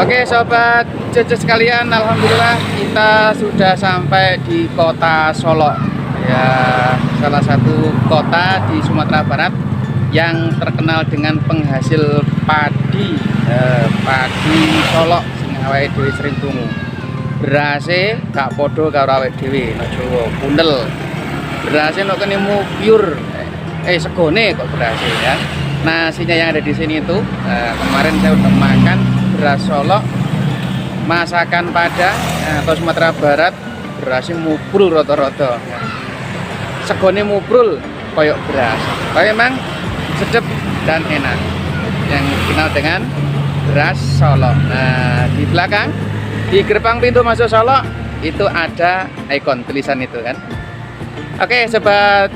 Oke sobat jejak sekalian, alhamdulillah kita sudah sampai di kota Solok ya, salah satu kota di Sumatera Barat yang terkenal dengan penghasil padi. Padi Solok sing awake dhewe sering tunggu. Berase gak podo karo awake dhewe nek Jawa, bundel. Berase nek kene pure segone kok berase ya. Nasinya yang ada di sini itu kemarin saya udah makan beras Solok masakan Padang atau Sumatera Barat, berasnya mubrul roto-roto ya. Segone mubrul koyok beras, tapi memang sedap dan enak, yang dikenal dengan beras Solok. Nah di belakang, di gerbang pintu masuk Solok itu ada ikon tulisan itu kan. Oke sobat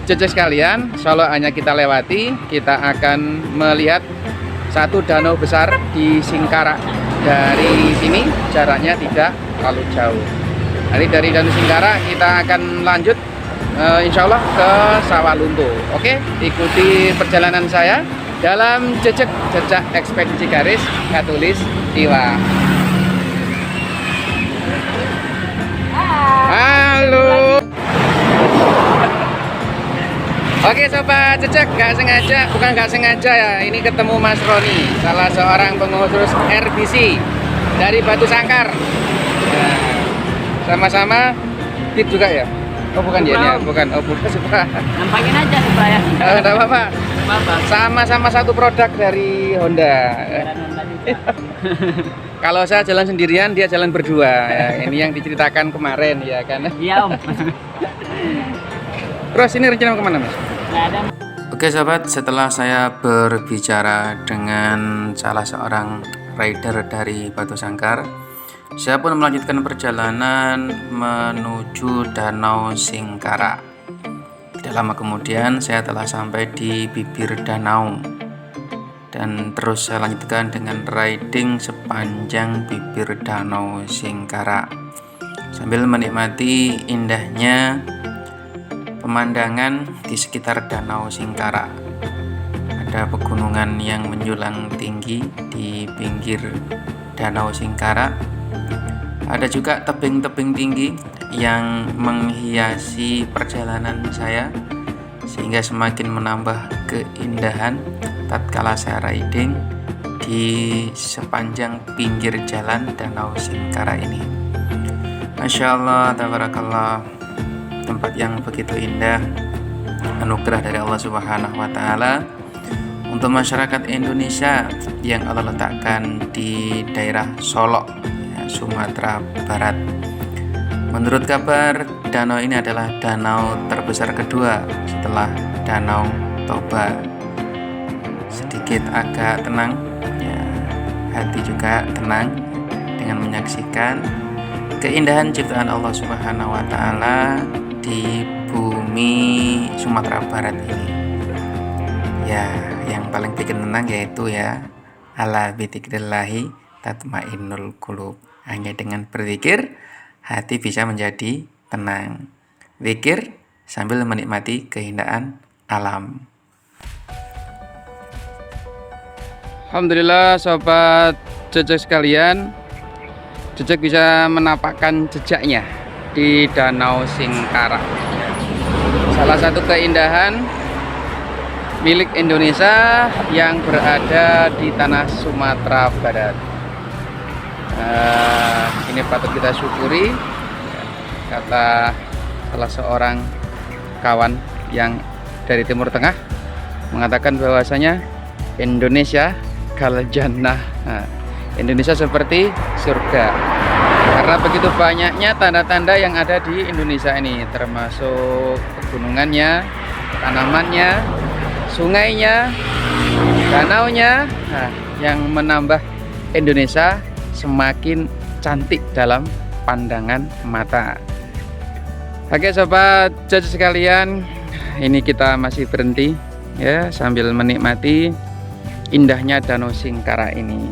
jejak sekalian, Solok hanya kita lewati, kita akan melihat satu danau besar di Singkarak. Dari sini jaraknya tidak terlalu jauh. Nanti dari Danau Singkarak kita akan lanjut insya Allah ke Sawalunto. Oke, ikuti perjalanan saya dalam jejak ekspedisi garis Katulis Tiwa. Halo. Oke sobat jejak, bukan nggak sengaja ya, ini ketemu Mas Roni, salah seorang pengurus RBC dari Batu Sangkar. Nah, sama-sama fit juga ya? Oh bukan ya, ini ya? Bukan, oh bukan. Nampakin aja supaya. Enggak apa-apa. Sama-sama satu produk dari Honda. Kalau saya jalan sendirian, dia jalan berdua. Ya, ini yang diceritakan kemarin ya kan? Iya om. Terus ini rencana kemana Mas? Ada. Oke sobat, setelah saya berbicara dengan salah seorang rider dari Batu Sangkar, saya pun melanjutkan perjalanan menuju Danau Singkarak. Tidak lama kemudian saya telah sampai di bibir danau, dan terus saya lanjutkan dengan riding sepanjang bibir Danau Singkarak sambil menikmati indahnya pemandangan di sekitar Danau Singkarak. Ada pegunungan yang menjulang tinggi di pinggir Danau Singkarak. Ada juga tebing-tebing tinggi yang menghiasi perjalanan saya, sehingga semakin menambah keindahan tatkala saya riding di sepanjang pinggir jalan Danau Singkarak ini. Masya Allah, tabarakallah, tempat yang begitu indah, anugerah dari Allah Subhanahu wa Ta'ala untuk masyarakat Indonesia yang Allah letakkan di daerah Solok ya, Sumatera Barat. Menurut kabar, danau ini adalah danau terbesar kedua setelah Danau Toba. Sedikit agak tenang ya, hati juga tenang dengan menyaksikan keindahan ciptaan Allah Subhanahu wa Ta'ala di bumi Sumatera Barat ini. Ya, yang paling bikin tenang yaitu ya ala bidzikrillahi tatmainnul qulub. Hanya dengan berzikir hati bisa menjadi tenang. Zikir sambil menikmati keindahan alam. Alhamdulillah sobat jejak sekalian, jejak bisa menapakkan jejaknya di Danau Singkarak. Salah satu keindahan milik Indonesia yang berada di tanah Sumatera Barat. Ini patut kita syukuri, kata salah seorang kawan yang dari Timur Tengah mengatakan bahwasanya Indonesia kal jannah. Indonesia seperti surga. Karena begitu banyaknya tanda-tanda yang ada di Indonesia ini, termasuk pegunungannya, tanamannya, sungainya, danaunya, yang menambah Indonesia semakin cantik dalam pandangan mata. Oke sobat jejak sekalian, ini kita masih berhenti ya sambil menikmati indahnya Danau Singkarak ini.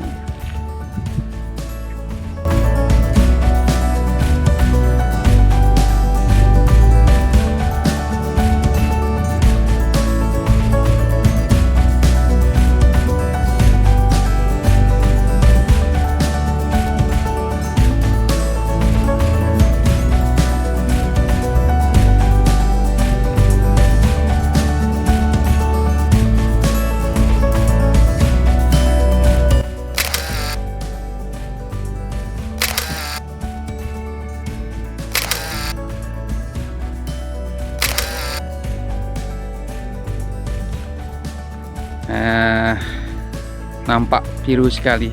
nampak biru sekali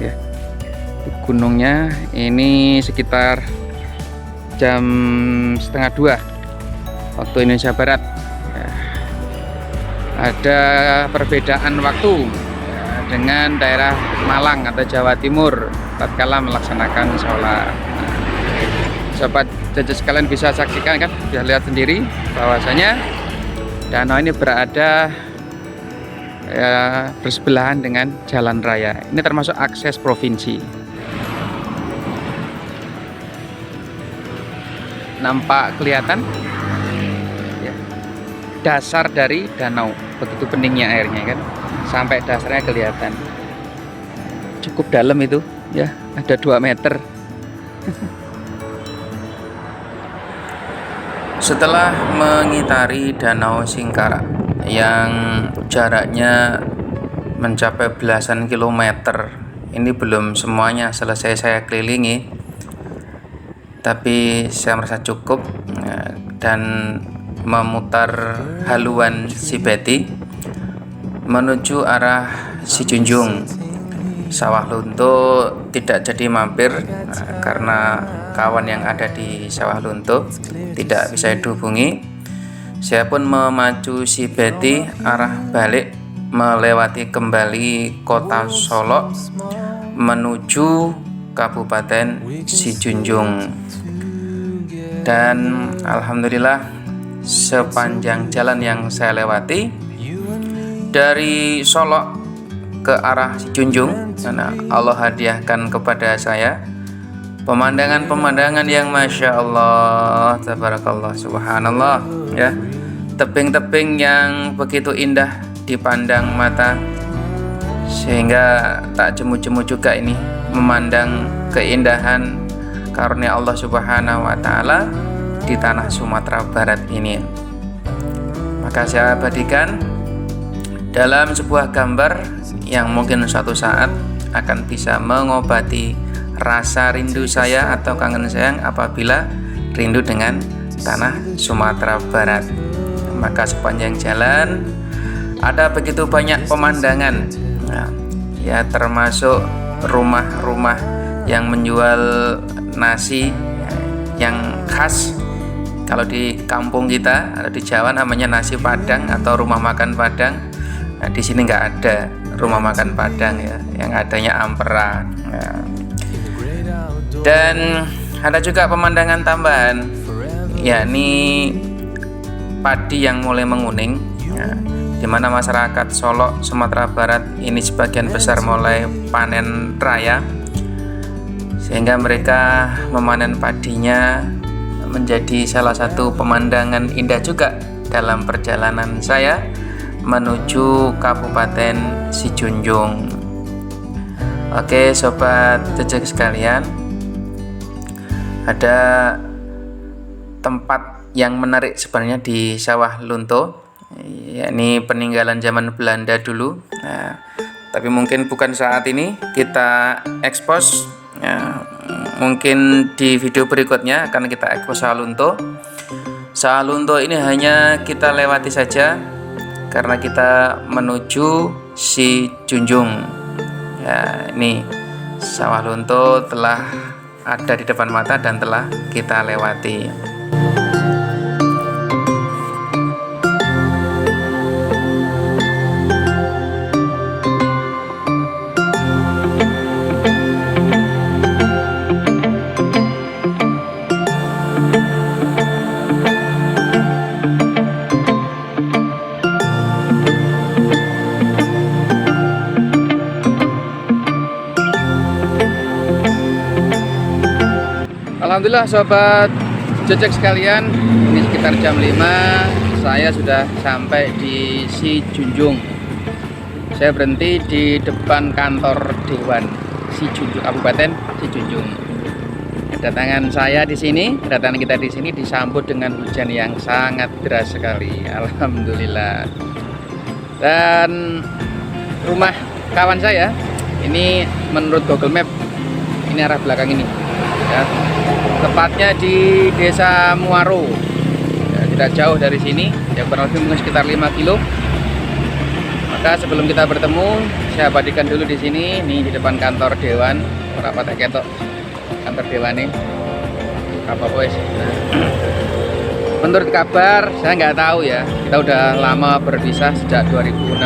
ya. Gunungnya ini sekitar jam setengah 2 waktu Indonesia Barat ya. Ada perbedaan waktu ya, dengan daerah Malang atau Jawa Timur tatkala melaksanakan sholat. Sobat jajah sekalian bisa saksikan kan, bisa lihat sendiri bahwasanya danau ini berada ya, bersebelahan dengan jalan raya. Ini termasuk akses provinsi. Nampak kelihatan ya, dasar dari danau, begitu beningnya airnya kan, sampai dasarnya kelihatan. Cukup dalam itu ya, ada 2 meter. Setelah mengitari Danau Singkarak yang jaraknya mencapai belasan kilometer, ini belum semuanya selesai saya kelilingi, tapi saya merasa cukup dan memutar haluan Sibeti menuju arah Sijunjung. Sawah Lunto tidak jadi mampir karena kawan yang ada di Sawah Lunto tidak bisa dihubungi. Saya pun memacu Sibeti arah balik melewati kembali kota Solo menuju Kabupaten Sijunjung. Dan alhamdulillah sepanjang jalan yang saya lewati dari Solo ke arah Sijunjung, karena Allah hadiahkan kepada saya pemandangan-pemandangan yang masya Allah, tabarakallah, subhanallah ya. Tebing-tebing yang begitu indah dipandang mata, sehingga tak jemu-jemu juga ini memandang keindahan karunia Allah Subhanahu wa Ta'ala di tanah Sumatera Barat ini. Maka saya abadikan dalam sebuah gambar yang mungkin suatu saat akan bisa mengobati rasa rindu saya atau kangen sayang apabila rindu dengan tanah Sumatera Barat. Maka sepanjang jalan ada begitu banyak pemandangan ya, termasuk rumah-rumah yang menjual nasi yang khas. Kalau di kampung kita atau di Jawa namanya nasi Padang atau rumah makan Padang. Nah, di sini nggak ada rumah makan Padang ya, yang adanya ampera. Nah, dan ada juga pemandangan tambahan, yakni padi yang mulai menguning, ya, di mana masyarakat Solo, Sumatera Barat ini sebagian besar mulai panen raya, sehingga mereka memanen padinya. Menjadi salah satu pemandangan indah juga dalam perjalanan saya menuju Kabupaten Sijunjung. Oke sobat jejak sekalian, ada tempat yang menarik sebenarnya di Sawah Lunto, yakni peninggalan zaman Belanda dulu. Nah, tapi mungkin bukan saat ini kita ekspos ya, mungkin di video berikutnya akan kita ekspos Sawah Lunto. Sawah Lunto ini hanya kita lewati saja karena kita menuju Sijunjung. Ya, ini Sawah Lunto telah ada di depan mata dan telah kita lewati. Alhamdulillah sobat jejak sekalian, ini sekitar jam 5 saya sudah sampai di Sijunjung. Saya berhenti di depan kantor Dewan Sijunjung, Kabupaten Sijunjung. Kedatangan saya di sini, kedatangan kita di sini disambut dengan hujan yang sangat deras sekali. Alhamdulillah. Dan rumah kawan saya ini menurut Google Map ini arah belakang ini. Ya. Tepatnya di Desa Muaro, ya, tidak jauh dari sini, ya kurang lebih mungkin sekitar 5 kilo. Nah, sebelum kita bertemu, saya abadikan dulu di sini, nih di depan kantor dewan. Berapa tak ketok kantor dewan nih? Apa wes? Menurut kabar, saya nggak tahu ya. Kita udah lama berpisah sejak 2016.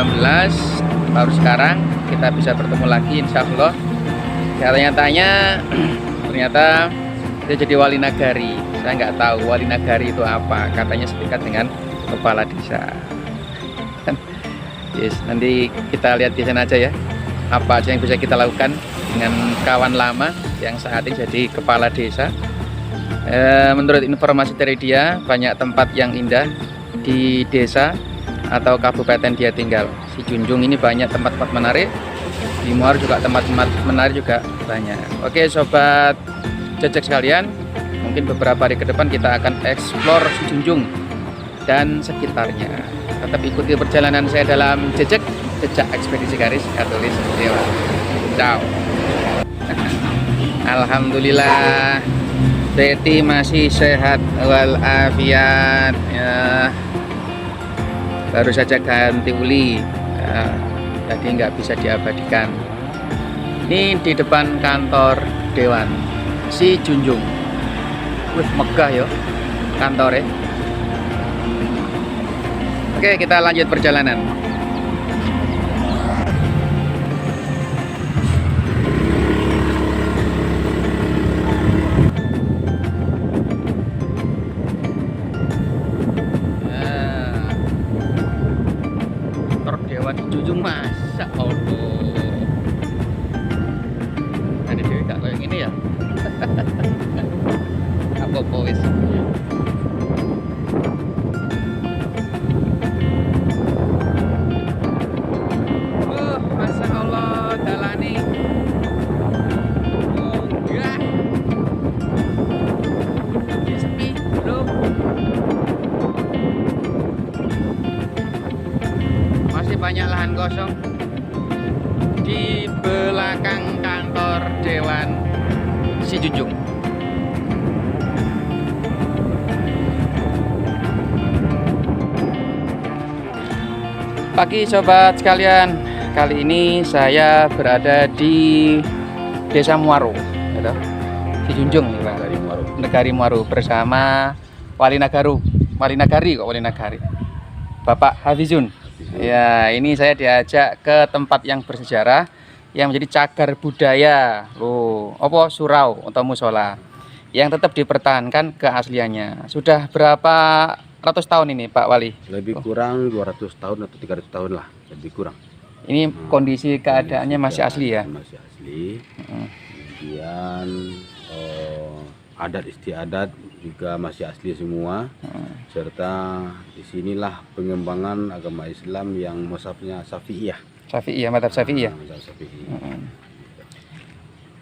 Baru sekarang kita bisa bertemu lagi, insya Allah. Ya, ternyata dia jadi wali nagari. Saya nggak tahu wali nagari itu apa. Katanya setingkat dengan kepala desa. Yes, nanti kita lihat di sana aja ya. Apa aja yang bisa kita lakukan dengan kawan lama yang saat ini jadi kepala desa. Menurut informasi dari dia, banyak tempat yang indah di desa atau kabupaten dia tinggal. Si Junjung ini banyak tempat-tempat menarik. Di Muaro juga tempat-tempat menarik juga banyak. Oke sobat jejak sekalian, mungkin beberapa hari ke depan kita akan explore si Junjung dan sekitarnya. Tetap ikuti perjalanan saya dalam jejak ekspedisi garis Katulis Dewa. Ciao. Alhamdulillah Betty masih sehat walafiat ya. Baru saja ganti uli ya, jadi nggak bisa diabadikan. Ini di depan kantor dewan si Junjung. Wih, megah ya kantornya. Oke, kita lanjut perjalanan. Junjung masa Allah. Ada dewe gak kayak gini ya? Apa wis? Masya Allah, dalane. Oh, enggak. Sepi, bro. Masih banyak lahan kosong di belakang kantor dewan si Junjung. Pagi sobat sekalian, kali ini saya berada di Desa Muaro, gitu. Si Junjung ya, Negari Muaro bersama Wali Nagari, Bapak Hafizun. Ya, ini saya diajak ke tempat yang bersejarah yang menjadi cagar budaya. Apa surau atau musola yang tetap dipertahankan keasliannya. Sudah berapa ratus tahun ini, Pak Wali? Lebih kurang 200 tahun atau 300 tahun lah, lebih kurang. Ini kondisi keadaannya masih asli ya? Masih asli. Kemudian adat istiadat juga masih asli semua. Serta disinilah pengembangan agama Islam yang mazhabnya Syafi'iyah. Syafi'iyah, mazhab Syafi'iyah. Mazhab Syafi'iyah.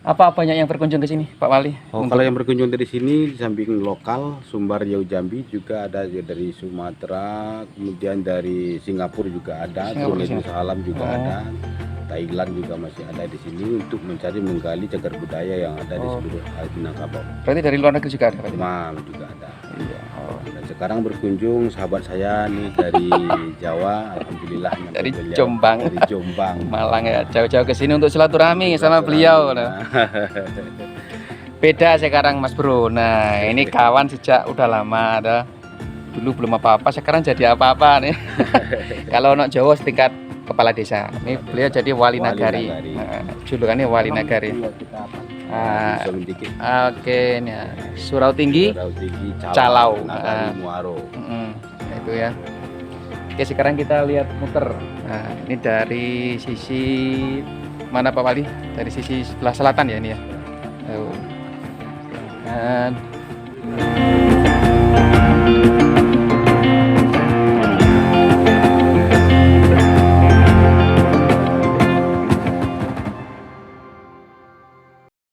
Apa banyak yang berkunjung ke sini, Pak Wali? Kalau yang berkunjung dari sini, di samping lokal, Sumbar Riau Jambi juga ada dari Sumatera, kemudian dari Singapura juga ada, Brunei Darussalam juga ada, Thailand juga masih ada di sini untuk mencari menggali cagar budaya yang ada di seluruh Minangkabau. Berarti dari luar negeri juga ada, Pak? Juga ada. Iya. Dan sekarang berkunjung sahabat saya nih dari Jawa, alhamdulillah dari Jombang. Dari Jombang. Malang ya, jauh-jauh ke sini untuk silaturahmi sama beliau. Beda sekarang Mas Bro. Nah, ini kawan sejak udah lama ada. Dulu belum apa-apa, sekarang jadi apa-apa nih. Kalau anak Jawa setingkat kepala desa. Ini beliau jadi wali nagari. Julukannya wali nagari. Oke, ini Surau Tinggi, Calau, Muaro. Itu ya. Oke, sekarang kita lihat muter. Nah, ini dari sisi mana Pak Wali? Dari sisi sebelah selatan ya ini ya.